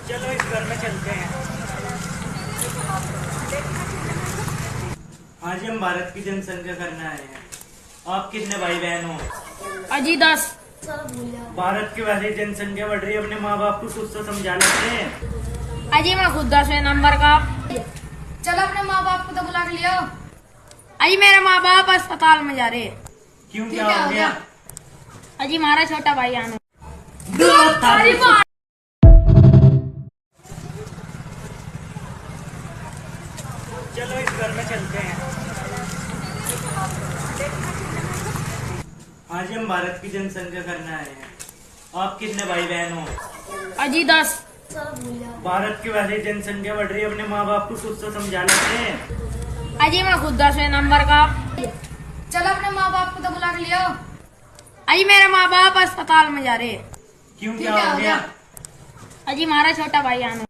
चलो इस घर में चलते हैं। आज हम भारत की जनसंख्या करने आए हैं। आप कितने भाई बहन हो? अजी 10। भारत की वैसे ही जनसंख्या बढ़ रही है, अपने माँ बाप को कुछ तो समझा लेते हैं। अजी मैं खुद 10वें नंबर का। चलो अपने माँ बाप को तो बुला के लियो। अजी मेरे माँ बाप अस्पताल में जा रहे। क्यों, क्या हो गया? अजी हमारा छोटा भाई आनो। चलो इस घर में चलते हैं। आज हम भारत की जनसंख्या करने आए हैं। आप कितने भाई बहन हो? अजी 10। भारत की वैसे ही जनसंख्या बढ़ रही है, अपने माँ बाप को कुछ तो समझा लेते हैं। अजी मैं खुद 10वें नंबर का। चलो अपने माँ बाप को तो बुला के लियो। अजी मेरे माँ बाप अस्पताल में जा रहे। क्यों, क्या हो गया? अजी हमारा छोटा भाई आनो।